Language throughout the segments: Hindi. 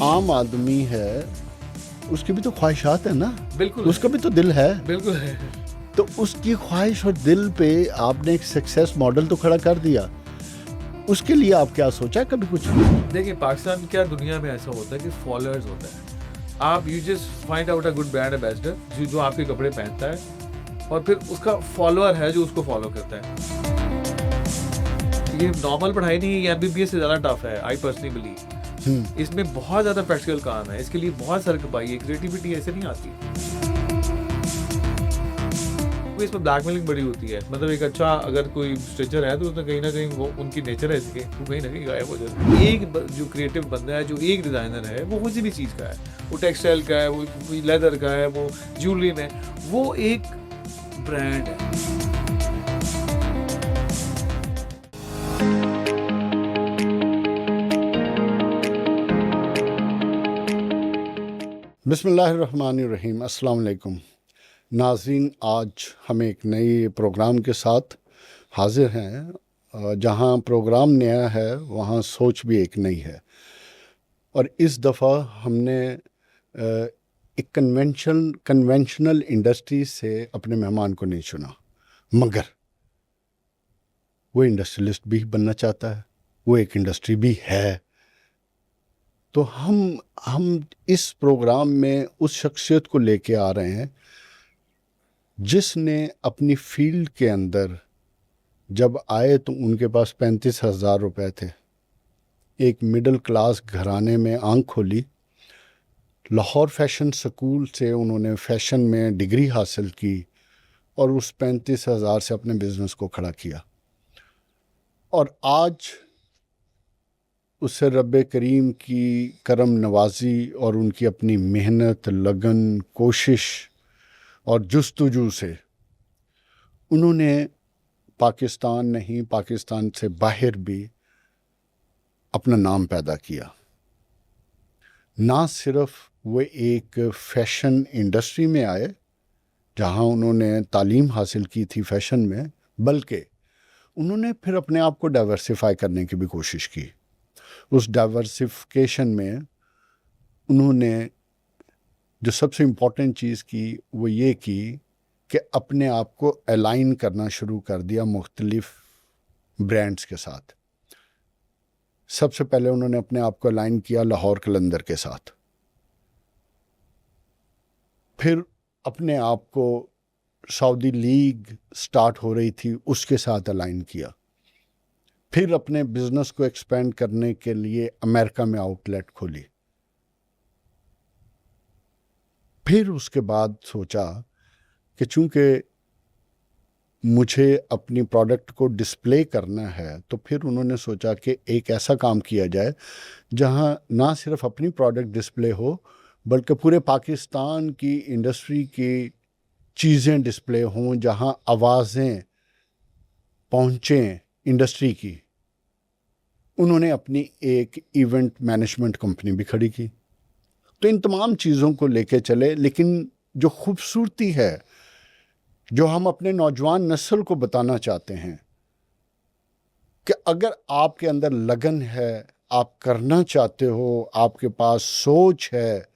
आम आदमी है, उसकी भी तो ख्वाहिशात है ना, बिल्कुल उसका भी तो दिल है। बिल्कुल है। तो उसकी ख्वाहिश और दिल पे आपने एक सक्सेस मॉडल तो खड़ा कर दिया। उसके लिए आप क्या सोचा है कभी कुछ? देखिए पाकिस्तान क्या दुनिया में ऐसा होता है कि फॉलोअर्स होता है। आप you just find out a good brand ambassador जो आपके कपड़े पहनता है और फिर उसका फॉलोअर है जो उसको फॉलो करता है। ये नॉर्मल पढ़ाई नहीं है, ये एमबीबीएस से ज़्यादा टफ है। आई पर्सनली बिलीव इसमें बहुत ज़्यादा प्रैक्टिकल काम है, इसके लिए बहुत सर खपाई है, क्रिएटिविटी ऐसे नहीं आती। इसमें ब्लैकमेलिंग बड़ी होती है। मतलब एक अच्छा अगर कोई स्ट्रेचर है तो उसमें कहीं ना कहीं वो उनकी नेचर है इसके, वो कहीं ना कहीं गायब हो जाता है। जो क्रिएटिव बंदा है, जो एक डिज़ाइनर है, वो किसी भी चीज़ का है, वो टेक्सटाइल का है, वो लेदर का है, वो ज्वेलरी में, वो एक ब्रांड है। बिस्मिल्लाहिर्रहमानिर्रहीम, अस्सलाम वालेकुम नाज़रीन। आज हम एक नए प्रोग्राम के साथ हाजिर हैं। जहां प्रोग्राम नया है वहां सोच भी एक नई है। और इस दफ़ा हमने एक कन्वेंशनल इंडस्ट्री से अपने मेहमान को नहीं चुना, मगर वो इंडस्ट्रियलिस्ट भी बनना चाहता है, वो एक इंडस्ट्री भी है। तो हम इस प्रोग्राम में उस शख्सियत को लेके आ रहे हैं जिसने अपनी फील्ड के अंदर जब आए तो उनके पास 35,000 रुपए थे। एक मिडिल क्लास घराने में आंख खोली। लाहौर फैशन स्कूल से उन्होंने फैशन में डिग्री हासिल की और उस 35,000 से अपने बिजनेस को खड़ा किया। और आज उससे रब्बे करीम की करम नवाजी और उनकी अपनी मेहनत, लगन, कोशिश और जुस्तजू से उन्होंने पाकिस्तान नहीं, पाकिस्तान से बाहर भी अपना नाम पैदा किया। ना सिर्फ वो एक फैशन इंडस्ट्री में आए जहां उन्होंने तालीम हासिल की थी फैशन में, बल्कि उन्होंने फिर अपने आप को डाइवर्सिफाई करने की भी कोशिश की। उस डाइवर्सिफिकेशन में उन्होंने जो सबसे इम्पोर्टेंट चीज़ की वो ये की कि अपने आप को अलाइन करना शुरू कर दिया मुख्तलिफ ब्रांड्स के साथ। सबसे पहले उन्होंने अपने आप को अलाइन किया लाहौर कलंदर के साथ, फिर अपने आप को सऊदी लीग स्टार्ट हो रही थी उसके साथ अलाइन किया, फिर अपने बिजनेस को एक्सपेंड करने के लिए अमेरिका में आउटलेट खोली। फिर उसके बाद सोचा कि चूंकि मुझे अपनी प्रोडक्ट को डिस्प्ले करना है, तो फिर उन्होंने सोचा कि एक ऐसा काम किया जाए जहां ना सिर्फ अपनी प्रोडक्ट डिस्प्ले हो बल्कि पूरे पाकिस्तान की इंडस्ट्री की चीज़ें डिस्प्ले हों, जहां आवाज़ें पहुँचें इंडस्ट्री की। उन्होंने अपनी एक इवेंट मैनेजमेंट कंपनी भी खड़ी की। तो इन तमाम चीज़ों को लेके चले, लेकिन जो खूबसूरती है, जो हम अपने नौजवान नस्ल को बताना चाहते हैं कि अगर आपके अंदर लगन है, आप करना चाहते हो, आपके पास सोच है,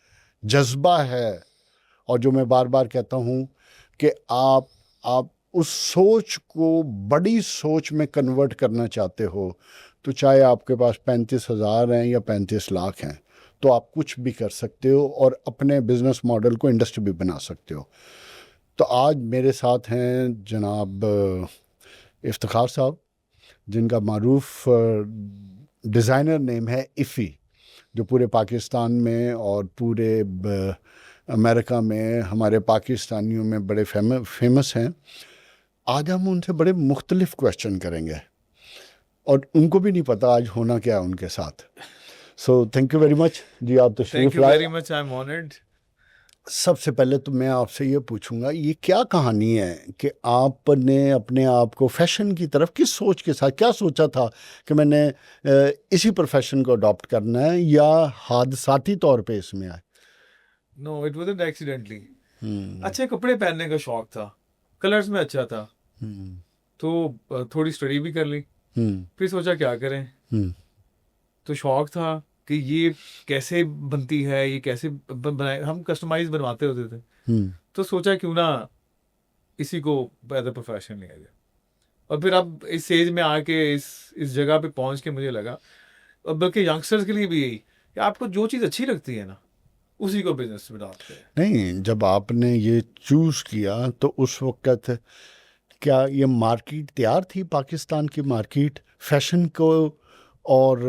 जज्बा है, और जो मैं बार बार कहता हूँ कि आप उस सोच को बड़ी सोच में कन्वर्ट करना चाहते हो, तो चाहे आपके पास 35,000 हैं या 35 लाख हैं, तो आप कुछ भी कर सकते हो और अपने बिजनेस मॉडल को इंडस्ट्री भी बना सकते हो। तो आज मेरे साथ हैं जनाब इफ्तिखार साहब, जिनका मारूफ डिज़ाइनर नेम है इफ़ी, जो पूरे पाकिस्तान में और पूरे अमेरिका में हमारे पाकिस्तानियों में बड़े फेमस हैं। आज हम उनसे बड़े मुख्तलिफ क्वेश्चन करेंगे और उनको भी नहीं पता आज होना क्या है उनके साथ। So thank you very much जी, आप तशरीफ थैंक यू लाए। Very much, I am honoured. सबसे पहले तो मैं आपसे ये पूछूंगा, ये क्या कहानी है कि आपने अपने आप को फैशन की तरफ किस सोच के साथ, क्या सोचा था कि मैंने इसी प्रोफेशन को अडॉप्ट करना है, या हादसाती तौर पे इसमें आए? No, it wasn't accidentally. अच्छे कपड़े पहनने का शौक था, कलर्स में अच्छा था, तो थोड़ी स्टडी भी कर ली। हम्म फिर सोचा क्या करें, हम्म तो शौक था कि ये कैसे बनती है, ये कैसे बनाए, हम कस्टमाइज बनवाते होते थे। तो सोचा क्यों ना इसी को एज अ प्रोफेशन लिया जाए। और फिर अब इस एज में आके इस जगह पे पहुंच के मुझे लगा, और बल्कि यंगस्टर्स के लिए भी यही कि आपको जो चीज़ अच्छी लगती है ना, उसी को बिजनेस में डालते हैं। नहीं, जब आपने ये चूज किया तो उस वक्त क्या ये मार्केट तैयार थी, पाकिस्तान की मार्केट फैशन को और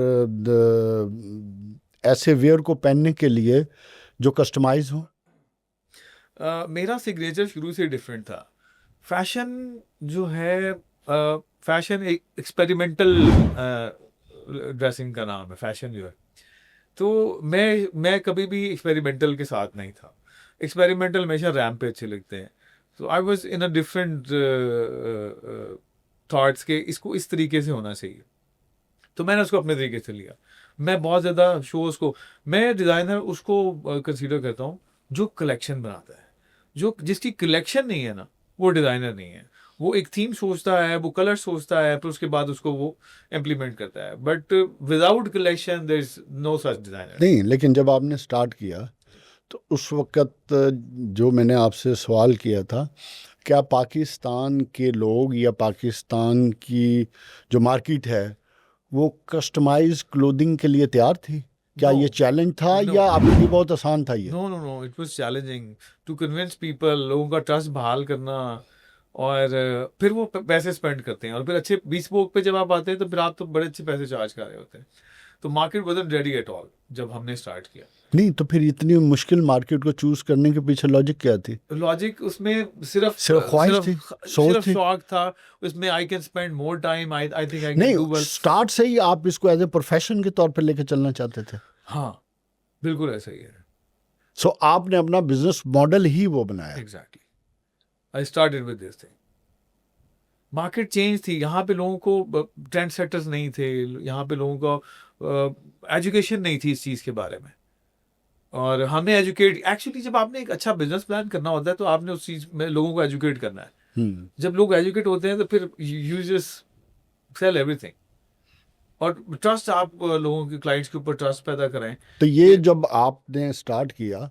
ऐसे वेयर को पहनने के लिए जो कस्टमाइज हो? मेरा सिग्नेचर शुरू से डिफरेंट था। फैशन जो है, फैशन एक एक्सपेरिमेंटल ड्रेसिंग का नाम है फैशन जो है। तो मैं कभी भी एक्सपेरिमेंटल के साथ नहीं था। एक्सपेरिमेंटल हमेशा रैम्प पे अच्छे लगते हैं। तो I was in a different thoughts के इसको इस तरीके से होना चाहिए। तो मैंने उसको अपने तरीके से लिया। मैं बहुत ज़्यादा शोज़ को, मैं डिज़ाइनर उसको कंसीडर करता हूँ जो कलेक्शन बनाता है। जो जिसकी कलेक्शन नहीं है ना, वो डिज़ाइनर नहीं है। वो एक थीम सोचता है, वो कलर सोचता है, फिर उसके बाद उसको वो इम्प्लीमेंट करता है। But without collection there is no such designer. नहीं, लेकिन जब आपने स्टार्ट किया तो उस वक्त जो मैंने आपसे सवाल किया था, क्या पाकिस्तान के लोग या पाकिस्तान की जो मार्केट है वो कस्टमाइज क्लोथिंग के लिए तैयार थी? क्या No. ये चैलेंज था No. या आपके लिए बहुत आसान था ये? No, it was challenging to convince people, लोगों का ट्रस्ट बहाल करना। और फिर वो पैसे स्पेंड करते हैं, और फिर अच्छे bespoke पे जब आप आते हैं तो फिर आप तो बड़े अच्छे पैसे चार्ज कर रहे होते हैं। तो market wasn't ready at all जब हमने स्टार्ट किया। नहीं, तो फिर इतनी मुश्किल मार्केट को चूज करने के पीछे लॉजिक क्या थी? लॉजिक उसमें सिर्फ सिर्फ ख्वाहिश थी, सोच सिर्फ थी? शौक था। उसमें I can spend more time, I think I can नहीं, डू वेल। स्टार्ट से ही आप इसको एज ए प्रोफेशन के तौर पर लेके चलना चाहते थे? हाँ, बिल्कुल ऐसा ही है। सो आपने अपना बिजनेस मॉडल ही वो बनाया? Exactly, I started with this thing. Market change थी, यहाँ पे लोगों को ट्रेंड सेटर्स नहीं थे, यहाँ पे लोगों को एजुकेशन नहीं थी इस चीज़ के बारे में। और हमें एजुकेट, एक्चुअली जब आपने एक अच्छा बिजनेस प्लान करना होता है तो आपने उस चीज़ में लोगों को एजुकेट करना है। जब लोग एजुकेट होते हैं तो फिर यू जस्ट सेल एवरीथिंग। और ट्रस्ट, आप लोगों के क्लाइंट्स के ऊपर ट्रस्ट पैदा करें। तो ये जब आपने स्टार्ट किया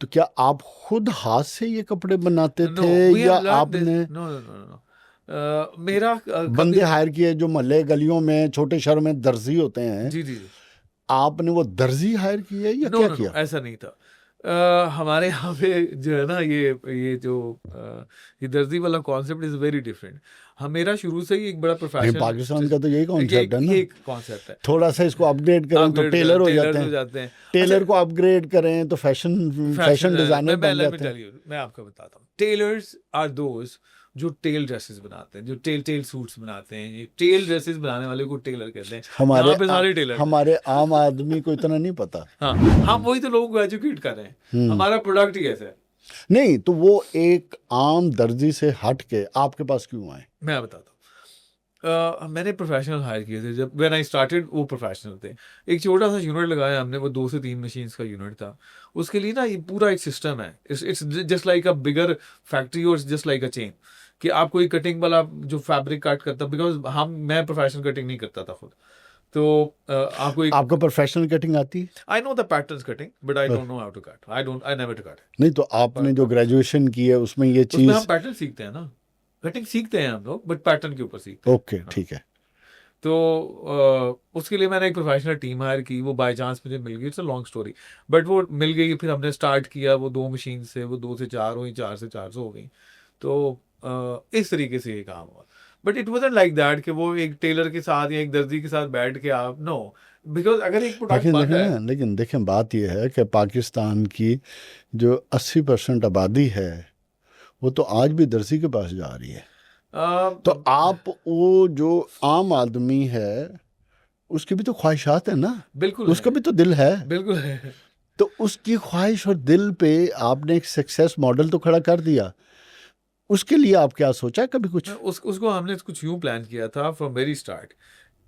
तो क्या आप खुद हाथ से ये कपड़े बनाते नो, थे वी या हैव लर्न दिस। आपने नो, मेरा बंदे हायर किए जो मोहल्ले गलियों में छोटे शहरों में दर्जी होते हैं? जी जी जी। आपने वो दर्जी हायर किए या नो क्या नो नो, किया? ऐसा नहीं था। हमारे यहाँ पे जो है ना, ये जो ये दर्जी वाला कॉन्सेप्ट इज वेरी डिफरेंट। हम, मेरा शुरू से ही एक बड़ा नहीं, प्रोफेशन, पाकिस्तान का तो यही कॉन्सेप्ट है ना। ये कॉन्सेप्ट है। थोड़ा सा इसको अपग्रेड करें तो टेलर हो जाते हैं, टेलर अच्छा, को अपग्रेड करें तो फैशन डिजाइनर बन जाते हैं। मैं आपको बताता हूँ। टेलर्स आर दोज जो टेल ड्रेसेस बनाते हैं, जो टेल सूट्स बनाते हैं। ये टेल ड्रेसेस बनाने वाले को टेलर कहते हैं। यहाँ पे सारे टेलर। हमारे आम आदमी को इतना नहीं पता। हाँ, हम वही तो लोगों को एजुकेट कर रहे हैं। हमारा प्रोडक्ट ही ऐसा है। नहीं, तो वो एक आम दर्जी से हट के आपके पास क्यों आए? मैं बताता हूँ। मैंने प्रोफेशनल हायर किए थे जब व्हेन आई स्टार्टेड। वो प्रोफेशनल थे। एक छोटा सा यूनिट लगाया हमने, वो 2 से 3 मशीन्स का यूनिट था। उसके लिए ना ये पूरा एक सिस्टम है। It's just like a bigger factory और जस्ट लाइक अ चेन। कि आप कोई कटिंग वाला जो फैब्रिक कट करता, बिकॉज मैं प्रोफेशनल कटिंग नहीं करता था खुद। तो आपको आपको प्रोफेशनल कटिंग आती है? I know the patterns cutting, but I don't know how to cut. I never to cut. नहीं, तो आपने जो ग्रेजुएशन की है उसमें ये उसमें चीज, हम पैटर्न सीखते हैं ना, कटिंग सीखते हैं हम लोग, बट पैटर्न के ऊपर सीखते हैं। ओके, ठीक है। तो उसके लिए मैंने एक प्रोफेशनल टीम हायर की। वो बाय चांस मुझे मिल गई। It's a long story, but वो मिल गई। फिर हमने स्टार्ट किया। वो 2 मशीन से वो 2 से 4 हुई, 4 से 400 हो गई। तो इस तरीके से ये काम हुआ। But it wasn't like that कि वो एक टेलर के साथ या एक दर्जी के साथ बैठ के आप, नो। बिकॉज अगर एक प्रोडक्ट बन रहा है, लेकिन देखें, बात यह है कि पाकिस्तान की जो 80% आबादी है वो तो आज भी दर्जी के पास जा रही है। तो आप वो जो आम आदमी है उसकी भी तो ख्वाहिशात है ना, बिल्कुल उसका है, भी तो दिल है। बिल्कुल है। तो उसकी ख्वाहिश और दिल पे आपने एक सक्सेस मॉडल तो खड़ा कर दिया। उसके लिए आप क्या सोचा कभी कुछ? उसको हमने कुछ यूं प्लान किया था फ्रॉम वेरी स्टार्ट।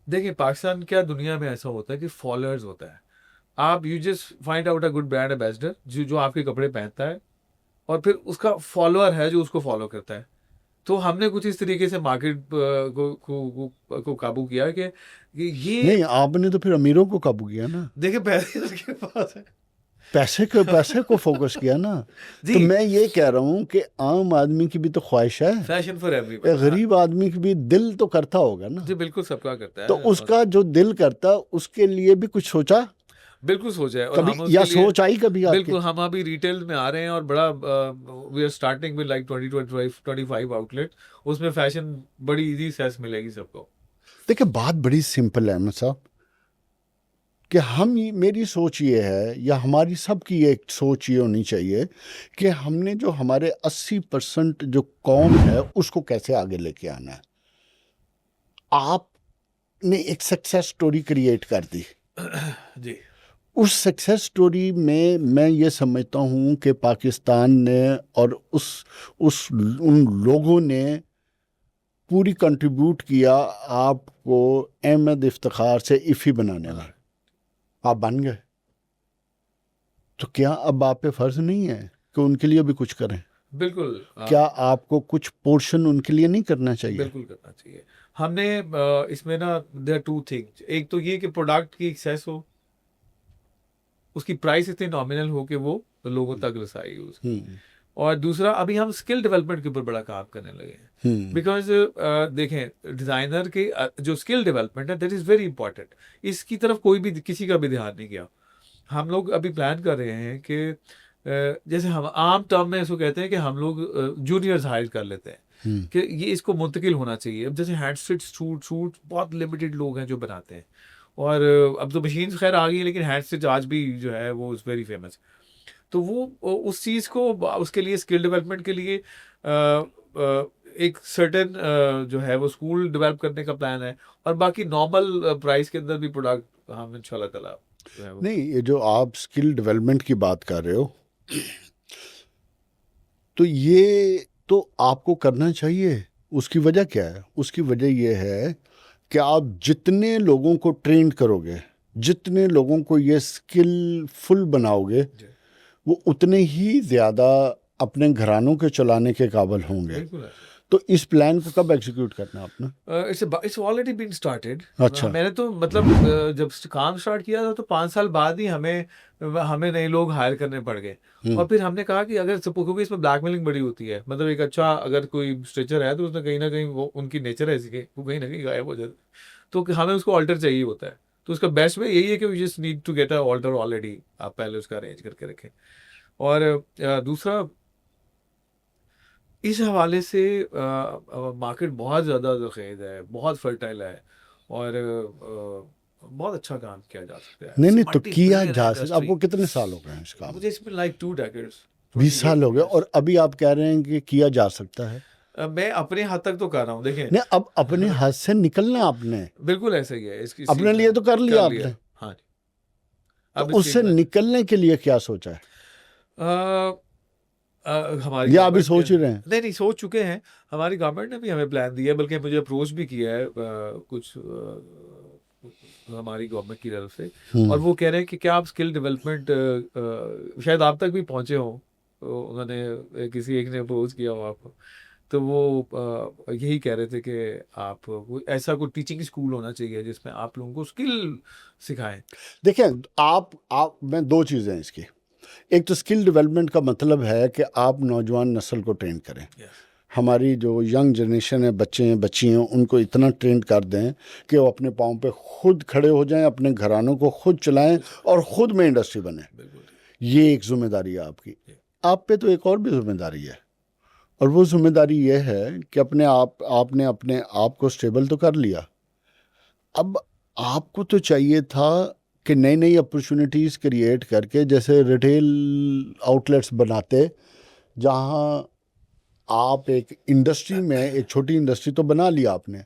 देखिए, पाकिस्तान क्या, दुनिया में ऐसा होता है कि फॉलोअर्स होता है। आप you just find out a good brand ambassador जो आपके कपड़े पहनता है, और फिर उसका फॉलोअर है जो उसको फॉलो करता है। तो हमने कुछ इस तरीके से मार्केट को काबू किया कि ये नहीं, आपने तो फिर अमीरों को काबू किया ना, देखिए पैसे उसके पास है पैसे को फोकस किया ना। जी। तो मैं ये कह रहा हूँ कि आम आदमी की भी तो ख्वाहिश है, फैशन फॉर एक एवरीवन। गरीब आदमी की भी दिल तो करता होगा ना। जी बिल्कुल, सबका करता है। तो और उसका जो दिल करता, उसके लिए भी कुछ सोचा बिल्कुल सोचा है, और कभी, हम या उसके लिए सोच आई कभी आपके? बिल्कुल, हम अभी रिटेल में आ रहे हैं और बड़ा we are starting with like 25 outlet. उसमें फैशन बड़ी इजी सेस मिलेगी सबको। देखिए, बात बड़ी सिंपल है अहमद साहब, कि मेरी सोच ये है, या हमारी सबकी एक सोच ये होनी चाहिए कि हमने जो हमारे 80% जो कौम है उसको कैसे आगे लेके आना है। आपने एक सक्सेस स्टोरी क्रिएट कर दी। जी उस सक्सेस स्टोरी में मैं ये समझता हूँ कि पाकिस्तान ने और उन लोगों ने पूरी कंट्रीब्यूट किया आपको अहमद इफ्तिखार से इफ़ी बनाने में। आप बन गए, तो क्या अब आप पे फर्ज नहीं है कि उनके लिए भी कुछ करें? बिल्कुल। क्या आपको कुछ पोर्शन उनके लिए नहीं करना चाहिए? बिल्कुल करना चाहिए। हमने इसमें ना देयर टू थिंग्स, एक तो ये कि प्रोडक्ट की एक्सेस हो, उसकी प्राइस इतनी नॉमिनल हो कि वो लोगों तक रसाई हो उसकी। और दूसरा, अभी हम स्किल डेवलपमेंट के ऊपर बड़ा काम करने लगे हैं, बिकॉज देखें डिज़ाइनर के जो स्किल डेवलपमेंट है दैट इज़ वेरी इंपॉर्टेंट। इसकी तरफ कोई भी किसी का भी ध्यान नहीं गया। हम लोग अभी प्लान कर रहे हैं कि जैसे हम आम टर्म में इसको कहते हैं कि हम लोग जूनियर्स हायर कर लेते हैं कि ये इसको मुंतकिल होना चाहिए। अब जैसे हैंड स्टिच सूट बहुत लिमिटेड लोग हैं जो बनाते हैं, और अब तो मशीन खैर आ गई है, लेकिन हैंड स्टिच आज भी जो है वो इज़ वेरी फेमस। तो वो उस चीज़ को, उसके लिए स्किल डेवलपमेंट के लिए एक सर्टेन जो है वो स्कूल डेवलप करने का प्लान है, और बाकी नॉर्मल प्राइस के अंदर भी प्रोडक्ट हम इंशाल्लाह ताला जो है वो। नहीं, ये जो आप स्किल डेवलपमेंट की बात कर रहे हो, तो ये तो आपको करना चाहिए। उसकी वजह क्या है? उसकी वजह ये है कि आप जितने लोगों को ट्रेन करोगे, जितने लोगों को ये स्किलफुल बनाओगे, वो उतने ही ज़्यादा अपने घरानों के चलाने के काबिल होंगे। बिल्कुल है। तो इस प्लान को कब एग्जीक्यूट करना है आपने? It's already been started. अच्छा। मैंने तो मतलब जब काम स्टार्ट किया था तो 5 साल बाद ही हमें नए लोग हायर करने पड़ गए। और फिर हमने कहा कि अगर क्योंकि इसमें ब्लैकमेलिंग बड़ी होती है, मतलब एक अच्छा अगर कोई स्ट्रेचर है तो उसने कहीं ना कहीं, वो उनकी नेचर है इसके, वो कहीं ना कहीं गायब हो जाता है, तो हमें उसको ऑल्टर चाहिए होता है। तो उसका बेस्ट वे यही है कि we just need to get a alter already, आप पहले उसका अरेंज करके रखें। और दूसरा, इस हवाले से मार्केट बहुत ज़्यादा ज़खेज़ है, बहुत फर्टाइल है, और बहुत अच्छा काम किया जा सकता है। नहीं नहीं, तो मल्टी किया बिलियन जा सकता। इंडस्ट्री। आपको कितने साल हो गए हैं इस काम में? मुझे इसमें लाइक 2 decades, 20 साल हो गए, और अभी आप कह रहे हैं कि किया जा सकता है? मैं अपने हद तक तो कर रहा हूँ, देखें। नहीं, अब अपने हाथ से निकलना आपने, बिल्कुल ऐसा ही है। इसकी अपने लिए तो कर लिया आपने। हाँ जी। तो अब उससे निकलने के लिए क्या सोचा है? हमारी या अभी government सोच ही रहे हैं? नहीं सोच चुके हैं। हमारी गवर्नमेंट ने भी हमें प्लान दिया है, बल्कि मुझे अप्रोच भी किया है कुछ हमारी गवर्नमेंट की तरफ से, और वो कह रहे हैं कि क्या आप स्किल डेवलपमेंट, शायद आप तक भी पहुंचे हों, तो उन्होंने किसी एक ने अप्रोच किया हो आपको, तो वो यही कह रहे थे कि आप ऐसा कोई टीचिंग स्कूल होना चाहिए जिसमें आप लोगों को स्किल सिखाएं। देखिए, आप मैं दो चीज़ें हैं इसकी। एक तो स्किल डेवलपमेंट का मतलब है कि आप नौजवान नस्ल को ट्रेन करें। हमारी जो यंग जनरेशन है, बच्चे हैं, बच्ची हैं, उनको इतना ट्रेन कर दें कि वो अपने पाँव पे खुद खड़े हो जाएं, अपने घरानों को खुद चलाएं और खुद में इंडस्ट्री बने। ये एक जिम्मेदारी है आपकी। आप पे तो एक और भी जिम्मेदारी है, और वो जिम्मेदारी ये है कि आपने अपने आप को स्टेबल तो कर लिया। अब आपको तो चाहिए था कि नई नई अपॉर्चुनिटीज़ क्रिएट करके, जैसे रिटेल आउटलेट्स बनाते, जहां आप एक इंडस्ट्री में, एक छोटी इंडस्ट्री तो बना लिया आपने,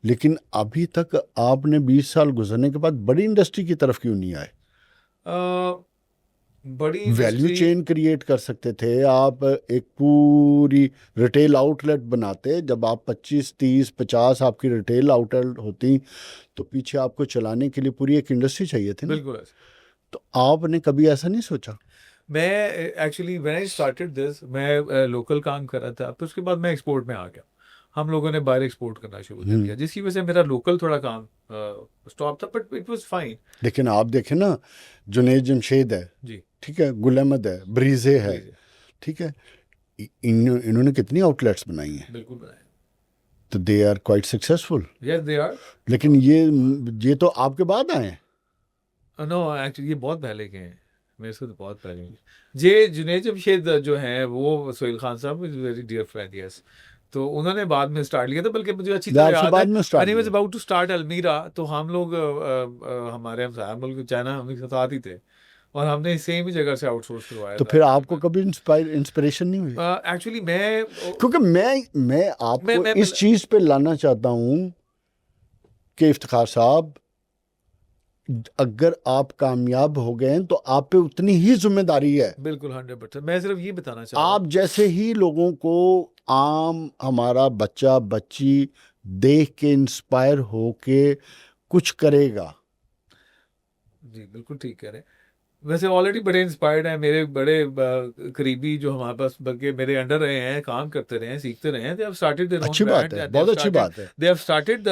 लेकिन अभी तक आपने 20 साल गुजरने के बाद बड़ी इंडस्ट्री की तरफ क्यों नहीं आए? बड़ी वैल्यू चेन क्रिएट कर सकते थे आप, एक पूरी रिटेल आउटलेट बनाते। जब आप 25, 30, 50 आपकी रिटेल आउटलेट होती, तो पीछे आपको चलाने के लिए पूरी एक इंडस्ट्री चाहिए थी ना। बिल्कुल। तो आपने कभी ऐसा नहीं सोचा? मैं actually when I started this, मैं लोकल काम कर रहा था, फिर उसके बाद मैं एक्सपोर्ट में आ गया। हम लोगों ने बाहर एक्सपोर्ट करना शुरू कर दिया, जिसकी वजह से मेरा लोकल थोड़ा काम स्टॉप था, बट इट वाज फाइन। लेकिन आप देखें ना, जुनैद जमशेद है, जी, ठीक है, गुल अहमद है, ब्रीजे है, जी, ठीक है, इन्होंने कितनी आउटलेट्स बनाई हैं, बिल्कुल बनाए। तो they are quite successful. Yes they are. लेकिन ये तो आपके बाद आए हैं। नो एक्चुअली ये बहुत पहले के हैं, मेरे से तो बहुत पहले के। ये जुनैद जमशेद जो हैं वो सोहेल खान साहब is very dear friend, yes. तो उन्होंने बाद में स्टार्ट किया था, बल्कि मुझे अच्छी तरह आपसे याद बाद में है, स्टार्ट व्हेन ही वाज किया। अबाउट टू स्टार्ट अलमीरा, तो हम लोग हमारे हमसाया मुल्क चाइना, हम लोग साथ ही थे, और हमने सेम ही जगह से आउटसोर्स करवाया तो था। फिर आपको कभी इंस्पिरेशन नहीं हुई? एक्चुअली मैं क्योंकि मैं आपको मैं इस चीज पे लाना चाहता हूं कि इफ्तिखार साहब, अगर आप कामयाब हो गए तो आप पे उतनी ही जिम्मेदारी है। बिल्कुल 100%, मैं सिर्फ ये बताना चाह रहा हूँ। आप जैसे ही लोगों को, आम हमारा बच्चा बच्ची देख के इंस्पायर होके कुछ करेगा। जी बिल्कुल ठीक कह रहे हैं। वैसे ऑलरेडी बड़े इंस्पायर्ड हैं मेरे बड़े करीबी, जो हमारे पास बल्कि मेरे अंडर रहे हैं, काम करते रहे हैं, सीखते रहे हैं। They have started their own अच्छी बात ब्रांड, है, बहुत अच्छी बात है। They have started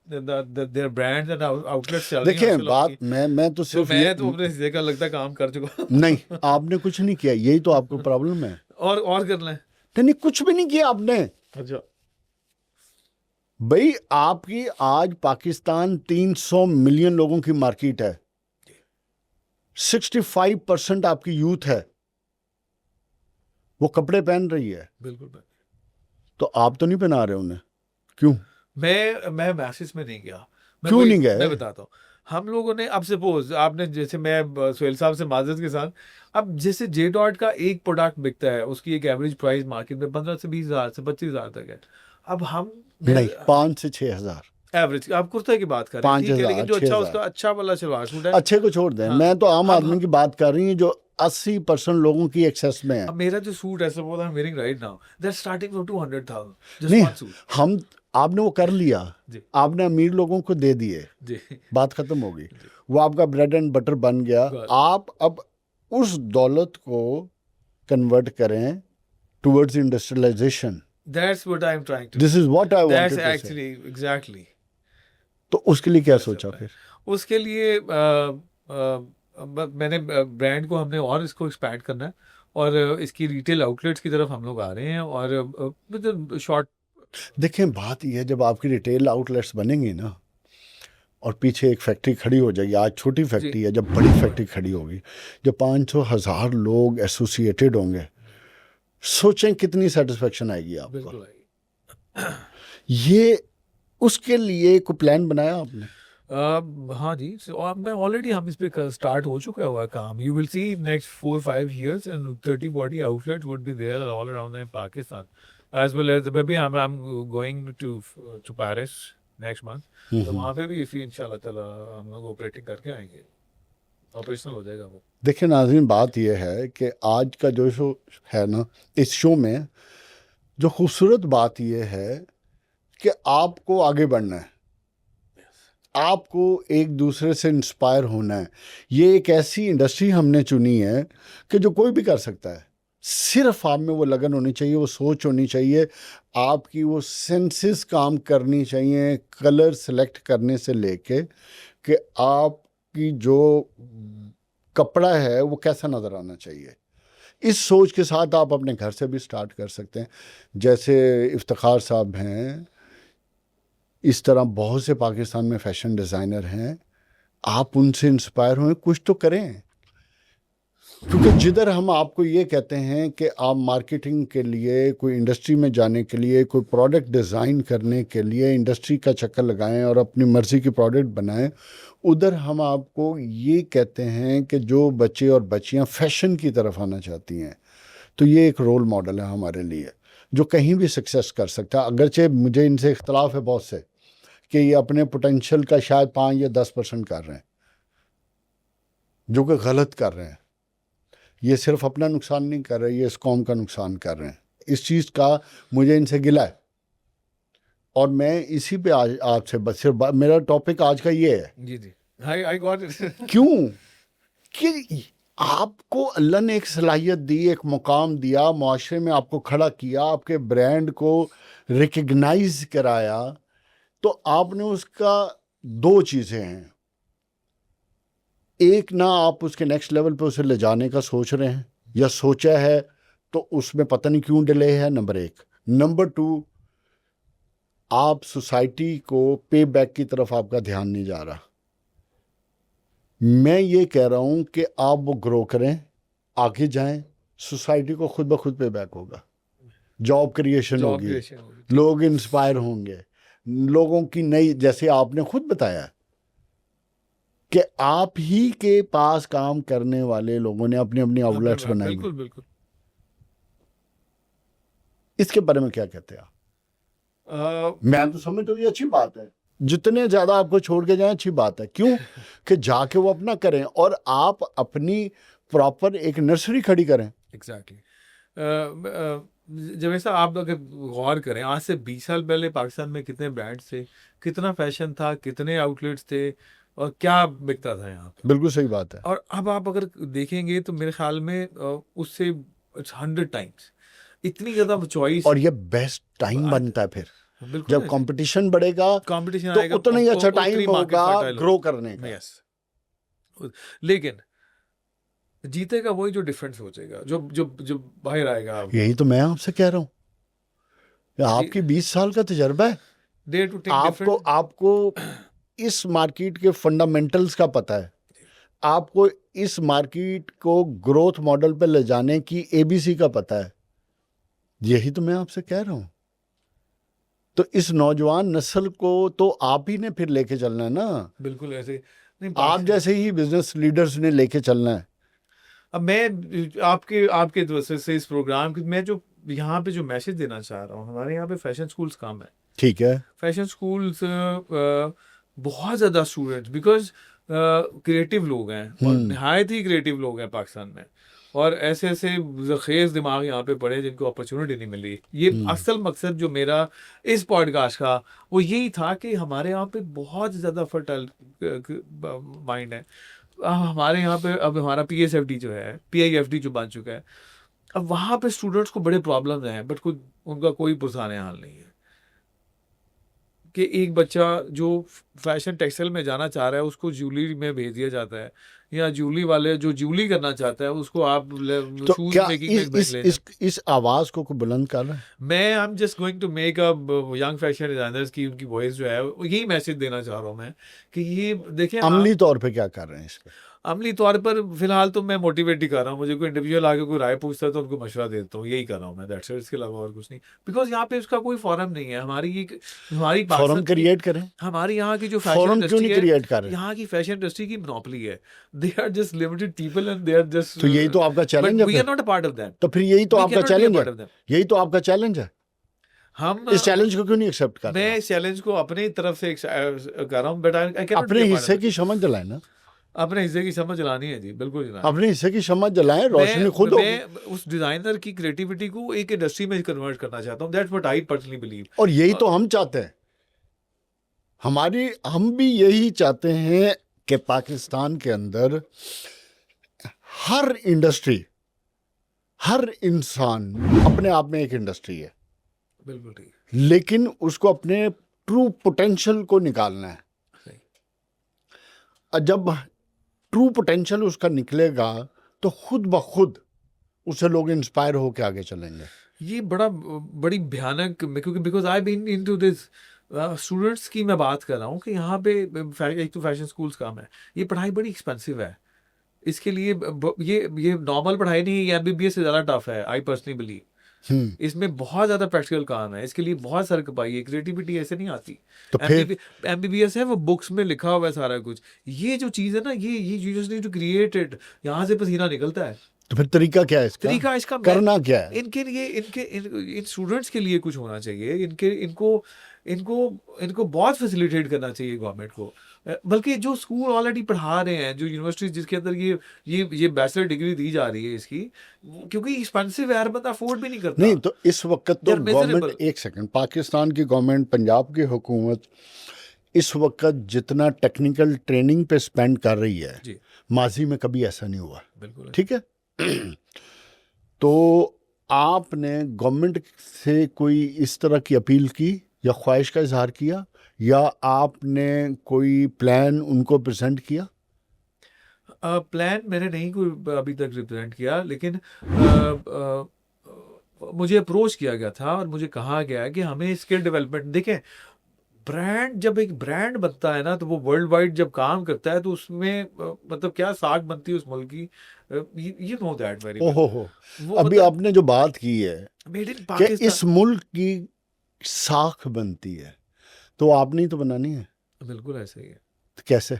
their brands and outlets चल रही हैं देखिए आजकल बात, आपकी। मैं तो तो सिर्फ मैं तो अपने हिस्से का लगता है काम कर चुका हूं। नहीं, आपने कुछ नहीं किया, यही तो आपको प्रॉब्लम है। और करना है। नहीं, कुछ भी नहीं किया आपने। अच्छा, भाई आपकी आज पाकिस्तान 300 मिलियन लोगों की मार्केट है, 65% आपकी यूथ है, वो कपड़े पहन रही है, बिल्कुल। तो आप तो नहीं पहना रहे उन्हें, क्यों? मैं मैसेज में नहीं गया। क्यों नहीं गए? मैं बताता हूँ। हम लोगों ने, अब सपोज आपने, जैसे मैं सोहेल साहब से माजरत के साथ, अब जैसे जे डॉट का एक प्रोडक्ट बिकता है, उसकी एक एवरेज प्राइस मार्केट में 15 से 20 हज़ार से 25 हज़ार तक है। अब हम नहीं, 5 से 6 हजार, एवरेज, आप कुर्ते की बात कर रहे हैं, 5 ठीक है, लेकिन हजार, जो 6 अच्छा हजार, उसका अच्छा वाला सलवार सूट है। अच्छे को छोड़ दें, हाँ, मैं तो आम अब आदमी की बात कर रही हूँ जो 80% लोगों की एक्सेस में है। अब मेरा जो सूट है, suppose I am wearing right now, that starting from 200,000 just नहीं, वन सूट। आपने वो कर लिया, जी, आपने अमीर लोगों को दे दिए, जी, बात खत्म हो गई, वो आपका ब्रेड एंड बटर बन गया। Got it. आप अब उस दौलत को कन्वर्ट करें towards industrialisation. That's what I am trying to, this is what I wanted that's to say. Actually exactly. तो उसके लिए क्या सोचा फिर? उसके लिए मैंने ब्रांड को, हमने और इसको एक्सपैंड करना है, और इसकी रिटेल आउटलेट्स की तरफ हम लोग आ रहे हैं, और शॉर्ट। देखें, बात यह है, जब आपकी रिटेल आउटलेट्स बनेंगी ना, और पीछे एक फैक्ट्री खड़ी हो जाएगी, आज छोटी फैक्ट्री है, जब बड़ी फैक्ट्री खड़ी होगी, जब 500,000 लोग एसोसिएटेड होंगे, सोचें कितनी सेटिस्फेक्शन आएगी आपको। बिल्कुल ये उसके लिए कोई प्लान बनाया आपने? हाँ जी, मैं ऑलरेडी, हम इस पे स्टार्ट हो चुका हुआ है काम। You will see next 4-5 years and 30-40 outlets would be there all around in Pakistan, as well as maybe I am going to Paris next month, तो वहाँ पे भी इसी इंशाल्लाह ताला हम लोग ऑपरेटिंग करके आएंगे, ऑपरेशनल हो जाएगा वो। देखिए नाज़रीन, बात यह है कि आज का जो शो है ना, इस शो में जो खूबसूरत बात यह है कि आपको आगे बढ़ना है, आपको एक दूसरे से इंस्पायर होना है। ये एक ऐसी इंडस्ट्री हमने चुनी है कि जो कोई भी कर सकता है, सिर्फ आप में वो लगन होनी चाहिए, वो सोच होनी चाहिए, आपकी वो सेंसेस काम करनी चाहिए, कलर सेलेक्ट करने से लेके कि आपकी जो कपड़ा है वो कैसा नज़र आना चाहिए। इस सोच के साथ आप अपने घर से भी स्टार्ट कर सकते हैं। जैसे इफ्तिखार साहब हैं, इस तरह बहुत से पाकिस्तान में फैशन डिज़ाइनर हैं, आप उनसे इंस्पायर हुए, कुछ तो करें। क्योंकि जिधर हम आपको ये कहते हैं कि आप मार्केटिंग के लिए, कोई इंडस्ट्री में जाने के लिए, कोई प्रोडक्ट डिज़ाइन करने के लिए इंडस्ट्री का चक्कर लगाएं और अपनी मर्ज़ी की प्रोडक्ट बनाएं, उधर हम आपको ये कहते हैं कि जो बच्चे और बच्चियां फैशन की तरफ आना चाहती हैं, तो ये एक रोल मॉडल है हमारे लिए, जो कहीं भी सक्सेस कर सकता है। अगरचे मुझे इनसे इख्तलाफ है बहुत से कि ये अपने पोटेंशियल का शायद 5 या 10% कर रहे हैं, जो कि गलत कर रहे हैं। ये सिर्फ अपना नुकसान नहीं कर रहे, ये इस कौम का नुकसान कर रहे हैं। इस चीज़ का मुझे इनसे गिला है, और मैं इसी पे आज आपसे बस सिर्फ मेरा टॉपिक आज का ये है। जी, आई गॉट इट। क्यों कि आपको अल्लाह ने एक सलाहियत दी, एक मुकाम दिया, मुआशरे में आपको खड़ा किया, आपके ब्रांड को रिकग्नाइज कराया, तो आपने उसका दो चीज़ें हैं, एक ना आप उसके नेक्स्ट लेवल पे उसे ले जाने का सोच रहे हैं या सोचा है तो उसमें पता नहीं क्यों डिले है, नंबर एक। नंबर टू, आप सोसाइटी को पे बैक की तरफ आपका ध्यान नहीं जा रहा। मैं ये कह रहा हूं कि आप वो ग्रो करें, आगे जाएं, सोसाइटी को खुद ब खुद पे बैक होगा, जॉब क्रिएशन होगी, लोग इंस्पायर होंगे, लोगों की नई, जैसे आपने खुद बताया कि आप ही के पास काम करने वाले लोगों ने अपनी अपनी आउटलेट्स बनाई। बिल्कुल बिल्कुल। इसके बारे में क्या कहते हैं आप? मैं तो समझता हूँ ये अच्छी बात है, जितने ज्यादा आपको छोड़ के जाएं अच्छी बात है। क्यों कि जाके वो अपना करें और आप अपनी प्रॉपर एक नर्सरी खड़ी करें। एग्जैक्टली। जब ऐसा आप अगर गौर करें, आज से 20 साल पहले पाकिस्तान में कितने ब्रांड्स थे, कितना फैशन था, कितने आउटलेट्स थे और क्या बिकता था यहाँ पे। बिल्कुल सही बात है। और अब आप अगर देखेंगे तो मेरे ख्याल में उससे 100 टाइम्स इतनी ज्यादा चॉइस। और ये बेस्ट टाइम बनता है फिर बिल्कुल, जब कंपटीशन बढ़ेगा, कंपटीशन तो आएगा, उतना ही अच्छा उतनी टाइम market होगा fertile ग्रो करने का। यस। लेकिन जीतेगा वही जो डिफरेंट सोचेगा, जो जो जो बाहर आएगा। यही तो मैं आपसे कह रहा हूँ, आपकी 20 साल का तजर्बा है, Dare to take आपको different- आपको इस मार्केट के फंडामेंटल्स का पता है, आपको इस मार्केट को ग्रोथ मॉडल पे ले जाने की एबीसी का पता है। यही तो मैं आपसे कह रहा हूँ। तो इस नौजवान नस्ल को तो आप ही ने फिर लेके चलना है ना। बिल्कुल ऐसे नहीं, आप जैसे ही बिजनेस लीडर्स ने लेके चलना है। अब मैं आपके वजह से इस प्रोग्राम की मैं जो यहाँ पे जो मैसेज देना चाह रहा हूँ, हमारे यहाँ पे फैशन स्कूल्स काम है। ठीक है, फैशन स्कूल्स बहुत ज़्यादा स्टूडेंट्स, बिकॉज क्रिएटिव लोग हैं और नहायत ही क्रिएटिव लोग हैं पाकिस्तान में, और ऐसे ऐसे ज़खेज़ दिमाग यहाँ पे पड़े जिनको अपॉर्चुनिटी नहीं मिली। ये असल मकसद जो मेरा इस पॉडकास्ट का वो यही था कि हमारे यहाँ पे बहुत ज़्यादा फर्टाइल माइंड है। हमारे यहाँ पे अब हमारा PSFD जो है, PIFD जो बन चुका है, अब वहाँ पे स्टूडेंट्स को बड़े प्रॉब्लम्स हैं, बट उनका कोई पुरसाने हाल नहीं है। कि एक बच्चा जो फैशन टेक्सटाइल में जाना चाह रहा है उसको ज्वेलरी में भेज दिया जाता है, या ज्वेलरी वाले जो ज्वेलरी करना चाहता है उसको आप तो शूज क्या मेकिंग में भेज लेते हैं। इस आवाज को बुलंद कर रहे हैं? मैं I am just going to make a young fashion designers की उनकी वॉइस जो है यही मैसेज देना चाह रहा हूँ मैं कि ये देखें। अमली तौर पे क्या कर रहे हैं इसका? अमली तौर पर फिलहाल तो मैं मोटिवेट ही कर रहा हूँ। मुझे कोई इंडिविजुअल आके कोई राय पूछता है तो उनको मशवरा देता हूँ, यही कर रहा हूँ मैं, दैट्स इट। इसके अलावा और कुछ नहीं, बिकॉज यहाँ पे उसका कोई फॉरम नहीं है। हमारी फॉरम क्रिएट करें। हमारी यहाँ की जो फैशन फॉरम क्यों नहीं क्रिएट कर रहे? यहाँ की फैशन इंडस्ट्री की मोनोपोली है। They are just limited people and they are just. तो यही तो आपका चैलेंज है। We are not a part of that. तो फिर यही तो आपका चैलेंज है। यही तो आपका चैलेंज है। हम इस चैलेंज को क्यों नहीं एक्सेप्ट कर रहे? मैं इस चैलेंज को अपनी तरफ से कर रहा हूँ, बट आई अपने हिस्से की समझ जलाएं ना। अपने हिस्से की समझ जलानी है जी, बिल्कुल जलानी। अपने हिस्से की समझ जलाएं, रोशनी खुद होगी। मैं उस डिजाइनर की क्रिएटिविटी को एक इंडस्ट्री में कन्वर्ट करना चाहता हूँ। That's what I personally believe. और यही तो हम चाहते हैं। हम भी यही चाहते हैं कि पाकिस्तान के अंदर हर इंडस्ट्री, हर इंसान अपने आप में एक इंडस्ट्री है। बिल्कुल ठीक। लेकिन उसको अपने ट्रू पोटेंशियल को निकालना है। जब ट्रू पोटेंशियल उसका निकलेगा तो खुद ब खुद उससे लोग इंस्पायर होकर आगे चलेंगे। ये बड़ी भयानक, क्योंकि because I been into this students की मैं बात कर रहा हूँ कि यहाँ पे एक तो फैशन स्कूल्स काम है, ये पढ़ाई बड़ी एक्सपेंसिव है। इसके लिए ये नॉर्मल पढ़ाई नहीं, ये MBBS से ज़्यादा टफ है, आई पर्सनली बिलीव। इसमें बहुत ज़्यादा प्रैक्टिकल काम है, इसके लिए बहुत सारी कपाई है, क्रिएटिविटी ऐसे नहीं आती। तो फिर MBBS है वो बुक्स में लिखा हुआ है सारा कुछ। ये जो चीज़ है ना, ये you just need to create it. यहाँ से पसीना निकलता है। तो फिर तरीका क्या है इसका? तरीका इसका करना क्या है? इनके लिए इन स्टूडेंट्स के लिए कुछ होना चाहिए। इनको बहुत फैसिलिटेट करना चाहिए गवर्नमेंट को। बल्कि जो स्कूल ऑलरेडी पढ़ा रहे हैं, जो यूनिवर्सिटी जिसके अंदर ये बैचलर डिग्री दी जा रही है इसकी, क्योंकि एक्सपेंसिव है, हर बंदा अफोर्ड भी नहीं करता। नहीं तो इस वक्त तो गवर्नमेंट, एक सेकंड, पाकिस्तान की गवर्नमेंट, पंजाब की हुकूमत इस वक्त जितना टेक्निकल ट्रेनिंग पे स्पेंड कर रही है, माजी में कभी ऐसा नहीं हुआ। बिल्कुल। ठीक है। तो आपने गवर्नमेंट से कोई इस तरह की अपील की या ख्वाहिश का इजहार किया, या आपने कोई प्लान उनको प्रेजेंट किया? प्लान मैंने नहीं कोई अभी तक रिप्रेजेंट किया, लेकिन मुझे अप्रोच किया गया था और मुझे कहा गया है कि हमें स्किल डेवलपमेंट देखें। ब्रांड, जब एक ब्रांड बनता है ना, तो वो वर्ल्ड वाइड जब काम करता है तो उसमें मतलब क्या साख बनती है उस मुल्क की, you know that very well. ओहो हो, वो अभी मतलब आपने जो बात की है मेड इन कि पाकिस्तान। इस मुल्क की साख बनती है, तो आपने ही तो बनानी है। बिल्कुल ऐसे ही है। तो कैसे?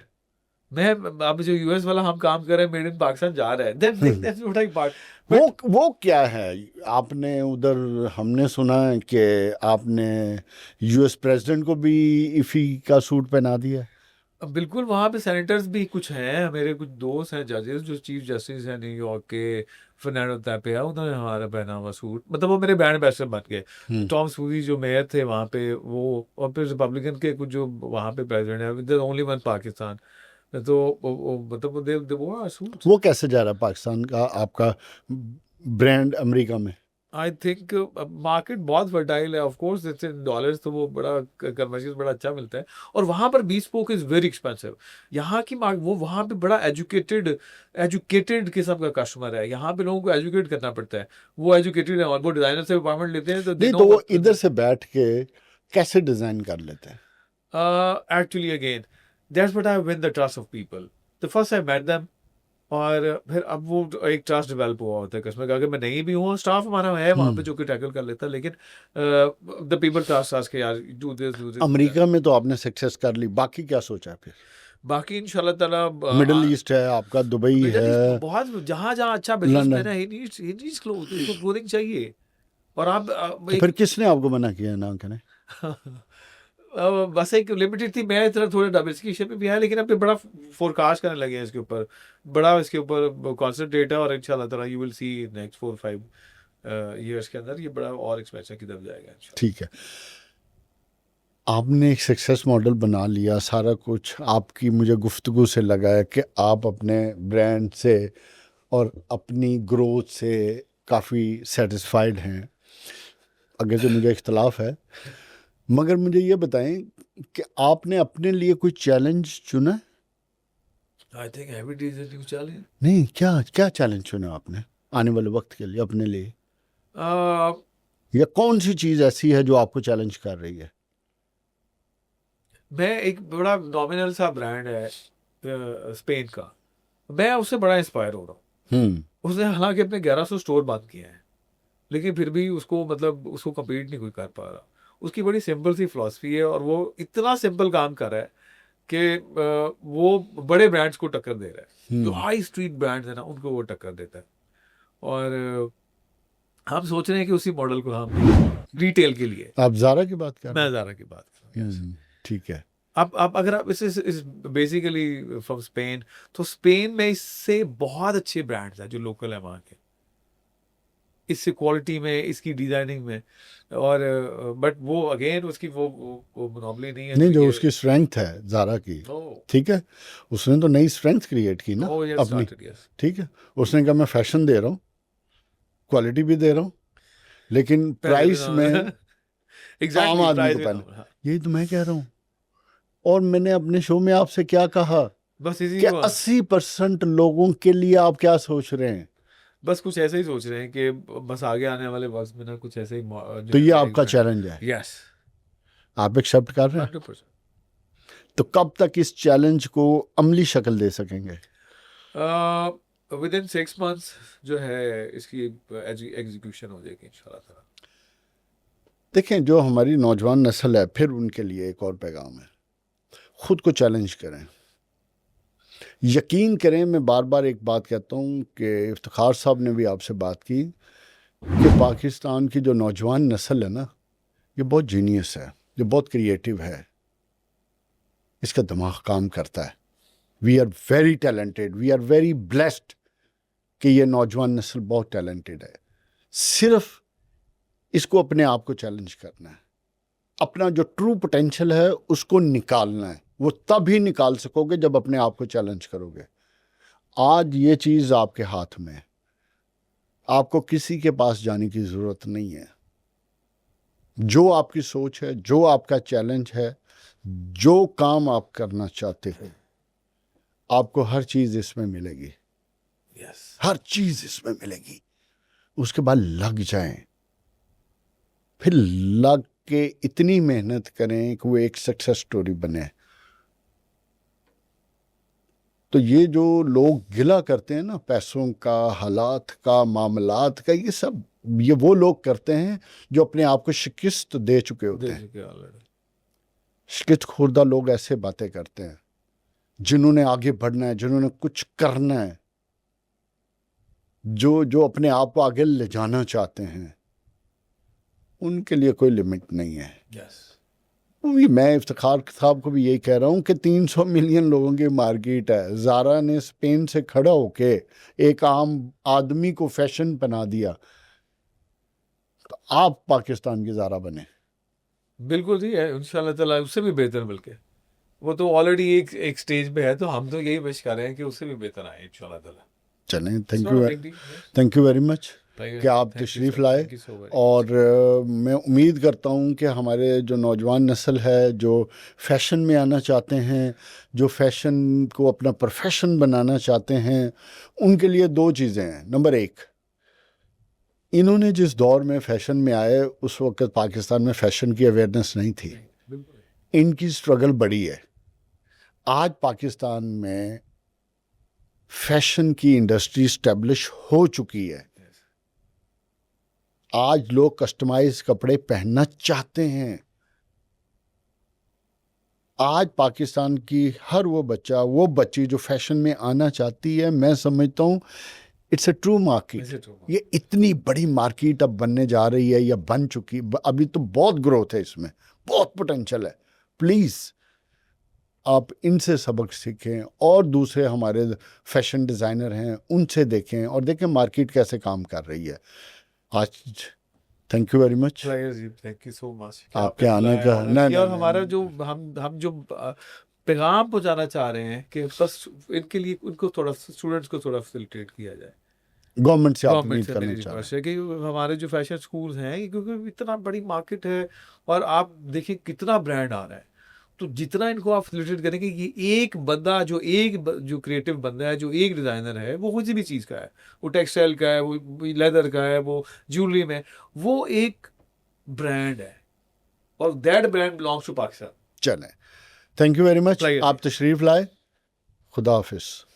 मैं अब जो यूएस वाला हम काम कर रहे हैं, मेड इन पाकिस्तान जा रहा है, दैट्स व्हाट आई बात। वो बट वो क्या है? आपने उधर, हमने सुना है कि आपने यूएस प्रेसिडेंट को भी इफ़ी का सूट पहना दिया। बिल्कुल, वहाँ पे सेनेटर्स भी कुछ हैं, मेरे कुछ दोस्त हैं जजेस, जो चीफ जस्टिस हैं न्यूयॉर्क के, फर्नांडो तापिया, उन्होंने हमारा पहना हुआ सूट, मतलब वो मेरे ब्रांड एम्बेसडर बन गए। हम्म। टॉम सूजी जो मेयर थे वहाँ पे, वो, और फिर रिपब्लिकन के कुछ जो वहाँ पे प्रेसिडेंट है, द ओनली वन पाकिस्तान। तो मतलब वो आर सूट्स। वो कैसे जा रहा है पाकिस्तान का आपका ब्रांड अमेरिका में? आई थिंक मार्केट बहुत फर्टाइल है, of course it's in dollars, तो वो बड़ा कन्वर्जन बड़ा अच्छा मिलता है। और वहाँ पर bespoke इज वेरी एक्सपेंसिव। यहाँ की वो वहाँ पे बड़ा एजुकेटेड किस्म का कस्टमर है। यहाँ पे लोगों को एजुकेट करना पड़ता है, वो एजुकेटेड है, और वो डिजाइनर से अपॉइंटमेंट लेते हैं तो दे नहीं, नो तो वो व्हाट। इधर से बैठ के कैसे डिज़ाइन कर लेते हैं? Actually again that's what I win the trust of people. The first I met them, और फिर अब वो एक ट्रस्ट डेवलप हुआ होता है कस्टमर का। अगर मैं नहीं भी हूँ, स्टाफ हमारा है वहाँ पे जो कि टैकल कर लेता है, लेकिन द पीपल ट्रस्ट अस के यार डू दिस। अमेरिका में तो आपने सक्सेस कर ली, बाकी क्या सोचा है फिर? बाकी इंशाल्लाह ताला मिडिल ईस्ट है आपका, दुबई मिडिल है, ईस्ट बहुत, जहाँ जहाँ अच्छा बिजनेसमैन लंदन। है, ही नीड्स क्लोथ, उसको क्लोथिंग चाहिए। और आप तो एक फिर किसने आपको मना किया ना करें? बस एक लिमिटेड थी, मैं इतना थोड़ा डाइवर्सिफिकेशन में भी है, लेकिन अब बड़ा फोरकास्ट करने लगे हैं इसके ऊपर, बड़ा इसके ऊपर कॉन्सेंट्रेट है, और इंशाल्लाह ताला you will see next 4-5 years के अंदर ये बड़ा और एक्सपेंशन की तरफ जाएगा इंशाल्लाह। ठीक है, आपने एक सक्सेस मॉडल बना लिया, सारा कुछ आपकी मुझे गुफ्तगू से लगा है कि आप अपने ब्रांड से और अपनी ग्रोथ से काफ़ी सेटिस्फाइड हैं, अगर जो मुझे इख्तलाफ है। मगर मुझे ये बताएं कि आपने अपने लिए कोई चैलेंज चुना है? I think every day is a new challenge. नहीं, क्या क्या चैलेंज चुना आपने आने वाले वक्त के लिए अपने लिए? या कौन सी चीज़ ऐसी है जो आपको चैलेंज कर रही है? मैं एक बड़ा नॉमिनल सा ब्रांड है स्पेन का, मैं उससे बड़ा इंस्पायर हो रहा हूँ। हम्म। उसने हालांकि अपने 1100 स्टोर बंद किए हैं, लेकिन फिर भी उसको मतलब उसको कम्पीट नहीं कोई कर पा रहा। उसकी बड़ी सिंपल सी फिलॉसफी है, और वो इतना सिंपल काम कर रहा है कि वो बड़े ब्रांड्स को टक्कर दे रहा है, जो हाई स्ट्रीट ब्रांड्स है ना, उनको वो टक्कर देता है। और हम सोच रहे हैं कि उसी मॉडल को हम रिटेल के लिए, आप ज़ारा की बात कर रहे मैं ज़ारा की बात कर रहा हूँ। हैं? ठीक है। आप अगर आप इस बेसिकली फ्रॉम स्पेन, तो स्पेन में इससे बहुत अच्छे ब्रांड्स हैं जो लोकल है वहाँ के, इससे क्वालिटी में, इसकी डिजाइनिंग में। और बट वो अगेन उसकी वो मोनोपोली नहीं है, नहीं, तो जो ये उसकी स्ट्रेंथ है ज़ारा की, ओह ठीक है, उसने तो नई स्ट्रेंथ क्रिएट की ना ओह यस अपनी। स्टार्टेड यस ठीक है, उसने कहा मैं फैशन दे रहा हूँ, क्वालिटी भी दे रहा हूँ, लेकिन पहले भी प्राइस में आम एग्जैक्टली आदमी प्राइस को भी पहना। कम, हाँ। यही तो मैं कह रहा हूँ। और मैंने अपने शो में आपसे क्या कहा बस इसी कि को 80% लोगों के लिए आप क्या सोच रहे हैं? बस कुछ ऐसे ही सोच रहे हैं कि बस आगे आने वाले वक्त में ना कुछ ऐसे ही तो ये आपका चैलेंज है, यस आप एक्सेप्ट कर रहे हैं? 100%। तो कब तक इस चैलेंज को अमली शक्ल दे सकेंगे? विद इन 6 months जो है इसकी एग्जीक्यूशन हो जाएगी इंशाल्लाह ताला। देखें, जो हमारी नौजवान नस्ल है, फिर उनके लिए एक और पैगाम है, खुद को चैलेंज करें। यकीन करें, मैं बार बार एक बात कहता हूँ कि इफ्तिखार साहब ने भी आपसे बात की कि पाकिस्तान की जो नौजवान नस्ल है ना, ये बहुत जीनियस है, ये बहुत क्रिएटिव है, इसका दिमाग काम करता है। We are very talented, we are very blessed कि ये नौजवान नस्ल बहुत टैलेंटेड है। सिर्फ इसको अपने आप को चैलेंज करना है, अपना जो ट्रू पोटेंशियल है उसको निकालना है। वो तब ही निकाल सकोगे जब अपने आप को चैलेंज करोगे। आज ये चीज़ आपके हाथ में है, आपको किसी के पास जाने की ज़रूरत नहीं है। जो आपकी सोच है, जो आपका चैलेंज है, जो काम आप करना चाहते हो, आपको हर चीज़ इसमें मिलेगी, यस हर चीज़ इसमें मिलेगी। उसके बाद लग जाएं, फिर लग के इतनी मेहनत करें कि वो एक सक्सेस स्टोरी बने। तो ये जो लोग गिला करते हैं ना पैसों का, हालात का, मामलात का, ये वो लोग करते हैं जो अपने आप को शिकस्त दे चुके होते दे हैं। चुके ऑलरेडी। शिकस्त खुर्दा लोग ऐसे बातें करते हैं, जिन्होंने आगे बढ़ना है, जिन्होंने कुछ करना है, जो अपने आप को आगे ले जाना चाहते हैं, उनके लिए कोई लिमिट नहीं है। यस मैं इफ्तिखार साहब को भी यही कह रहा हूँ कि 300 मिलियन लोगों की मार्केट है। ज़ारा ने स्पेन से खड़ा होके एक आम आदमी को फैशन बना दिया, तो आप पाकिस्तान की ज़ारा बने। बिल्कुल जी, है इंशाल्लाह ताला उससे भी बेहतर, बल्कि वो तो ऑलरेडी एक स्टेज पे है, तो हम तो यही विश कर रहे हैं कि उससे भी बेहतर आए इंशाल्लाह ताला। चलें, It's not a big deal, yes. Thank you very much Thank कि you, आप thank you तशरीफ़ so- लाए। thank you so very much. और मैं उम्मीद करता हूँ कि हमारे जो नौजवान नस्ल है, जो फैशन में आना चाहते हैं, जो फैशन को अपना प्रोफेशन बनाना चाहते हैं, उनके लिए दो चीज़ें हैं। नंबर एक, इन्होंने जिस दौर में फैशन में आए, उस वक्त पाकिस्तान में फैशन की अवेयरनेस नहीं थी। बिल्कुल इनकी स्ट्रगल बड़ी है। आज पाकिस्तान में फैशन की इंडस्ट्री स्टैब्लिश हो चुकी है। आज लोग कस्टमाइज कपड़े पहनना चाहते हैं। आज पाकिस्तान की हर वो बच्चा, वो बच्ची जो फैशन में आना चाहती है, मैं समझता हूँ इट्स ए ट्रू मार्केट। ये इतनी बड़ी मार्केट अब बनने जा रही है या बन चुकी, अभी तो बहुत ग्रोथ है इसमें, बहुत पोटेंशियल है। प्लीज़ आप इनसे सबक सीखें और दूसरे हमारे फैशन डिज़ाइनर हैं उनसे देखें और देखें मार्केट कैसे काम कर रही है आज। Thank you very much thank you so much आपके आने का। और हमारा जो हम जो पैगाम पहुंचाना चाह रहे हैं कि बस इनके लिए उनको थोड़ा, स्टूडेंट्स को थोड़ा फैसिलिटेट किया जाए। गवर्नमेंट से आप गवर्नमेंट उम्मीद से करना मेरी चाह रहे रिक्वेस्ट है कि हमारे जो फैशन स्कूल्स हैं, क्योंकि इतना बड़ी मार्केट है और आप देखिए कितना ब्रांड आ रहा है, तो जितना इनको आप फैसिलिटेट करेंगे, ये एक बंदा जो क्रिएटिव बंदा है, जो एक डिज़ाइनर है, वो किसी भी चीज़ का है, वो टेक्सटाइल का है, वो लेदर का है, वो ज्वेलरी में, वो एक ब्रांड है और that brand belongs to Pakistan. चलें, thank you very much. Right. आप तशरीफ़ लाए। खुदा हाफिज़।